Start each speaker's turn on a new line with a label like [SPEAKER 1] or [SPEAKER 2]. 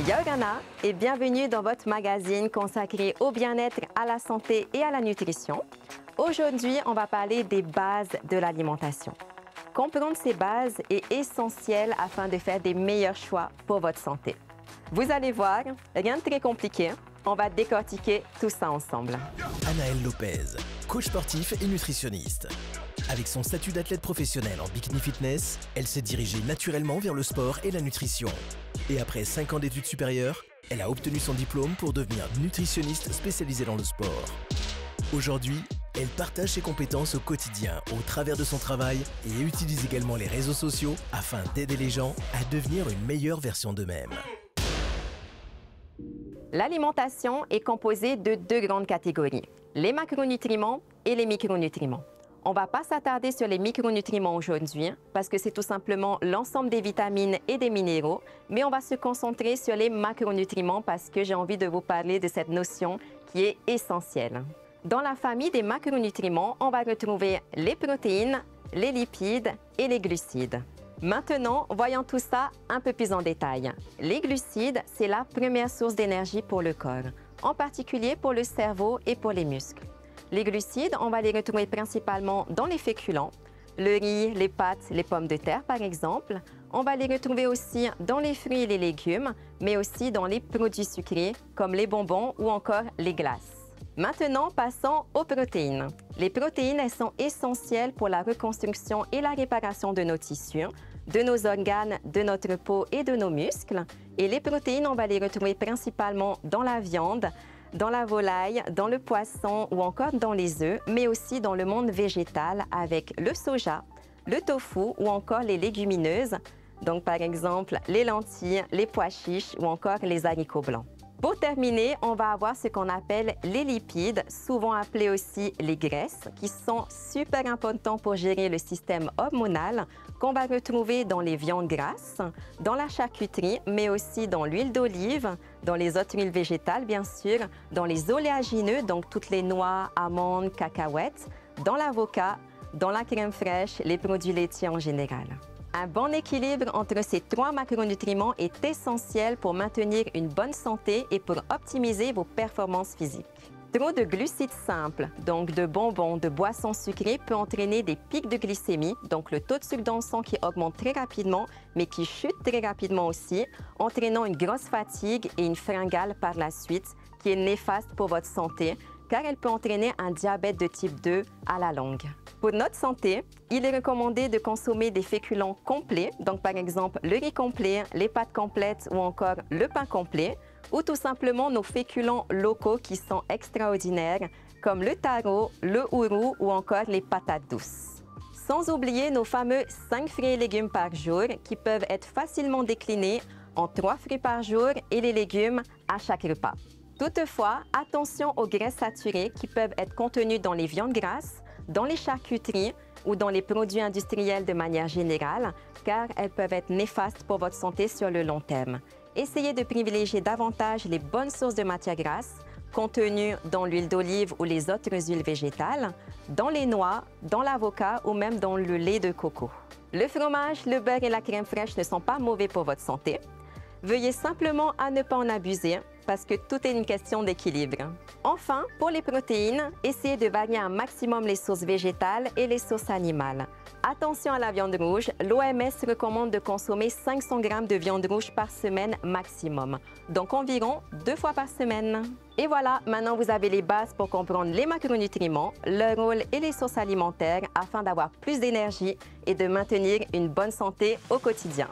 [SPEAKER 1] Yorana et bienvenue dans votre magazine consacré au bien-être, à la santé et à la nutrition. Aujourd'hui, on va parler des bases de l'alimentation. Comprendre ces bases est essentiel afin de faire des meilleurs choix pour votre santé. Vous allez voir, rien de très compliqué, on va décortiquer tout ça ensemble.
[SPEAKER 2] Anaëlle Lopez, coach sportif et nutritionniste. Avec son statut d'athlète professionnel en bikini fitness, elle s'est dirigée naturellement vers le sport et la nutrition. Et après 5 ans d'études supérieures, elle a obtenu son diplôme pour devenir nutritionniste spécialisée dans le sport. Aujourd'hui, elle partage ses compétences au quotidien au travers de son travail et utilise également les réseaux sociaux afin d'aider les gens à devenir une meilleure version d'eux-mêmes.
[SPEAKER 1] L'alimentation est composée de deux grandes catégories, les macronutriments et les micronutriments. On ne va pas s'attarder sur les micronutriments aujourd'hui parce que c'est tout simplement l'ensemble des vitamines et des minéraux, mais on va se concentrer sur les macronutriments parce que j'ai envie de vous parler de cette notion qui est essentielle. Dans la famille des macronutriments, on va retrouver les protéines, les lipides et les glucides. Maintenant, voyons tout ça un peu plus en détail. Les glucides, c'est la première source d'énergie pour le corps, en particulier pour le cerveau et pour les muscles. Les glucides, on va les retrouver principalement dans les féculents, le riz, les pâtes, les pommes de terre par exemple. On va les retrouver aussi dans les fruits et les légumes, mais aussi dans les produits sucrés comme les bonbons ou encore les glaces. Maintenant, passons aux protéines. Les protéines, elles sont essentielles pour la reconstruction et la réparation de nos tissus, de nos organes, de notre peau et de nos muscles. Et les protéines, on va les retrouver principalement dans la viande, dans la volaille, dans le poisson ou encore dans les œufs, mais aussi dans le monde végétal avec le soja, le tofu ou encore les légumineuses, donc par exemple les lentilles, les pois chiches ou encore les haricots blancs. Pour terminer, on va avoir ce qu'on appelle les lipides, souvent appelés aussi les graisses, qui sont super importants pour gérer le système hormonal, qu'on va retrouver dans les viandes grasses, dans la charcuterie, mais aussi dans l'huile d'olive, dans les autres huiles végétales, bien sûr, dans les oléagineux, donc toutes les noix, amandes, cacahuètes, dans l'avocat, dans la crème fraîche, les produits laitiers en général. Un bon équilibre entre ces trois macronutriments est essentiel pour maintenir une bonne santé et pour optimiser vos performances physiques. Trop de glucides simples, donc de bonbons, de boissons sucrées, peut entraîner des pics de glycémie, donc le taux de sucre dans le sang qui augmente très rapidement, mais qui chute très rapidement aussi, entraînant une grosse fatigue et une fringale par la suite, qui est néfaste pour votre santé, car elle peut entraîner un diabète de type 2 à la longue. Pour notre santé, il est recommandé de consommer des féculents complets, donc par exemple le riz complet, les pâtes complètes ou encore le pain complet, ou tout simplement nos féculents locaux qui sont extraordinaires, comme le taro, le ourou ou encore les patates douces. Sans oublier nos fameux 5 fruits et légumes par jour qui peuvent être facilement déclinés en 3 fruits par jour et les légumes à chaque repas. Toutefois, attention aux graisses saturées qui peuvent être contenues dans les viandes grasses, dans les charcuteries ou dans les produits industriels de manière générale, car elles peuvent être néfastes pour votre santé sur le long terme. Essayez de privilégier davantage les bonnes sources de matières grasses contenues dans l'huile d'olive ou les autres huiles végétales, dans les noix, dans l'avocat ou même dans le lait de coco. Le fromage, le beurre et la crème fraîche ne sont pas mauvais pour votre santé. Veuillez simplement à ne pas en abuser parce que tout est une question d'équilibre. Enfin, pour les protéines, essayez de varier un maximum les sources végétales et les sources animales. Attention à la viande rouge, l'OMS recommande de consommer 500 g de viande rouge par semaine maximum, donc environ 2 fois par semaine. Et voilà, maintenant vous avez les bases pour comprendre les macronutriments, leur rôle et les sources alimentaires afin d'avoir plus d'énergie et de maintenir une bonne santé au quotidien.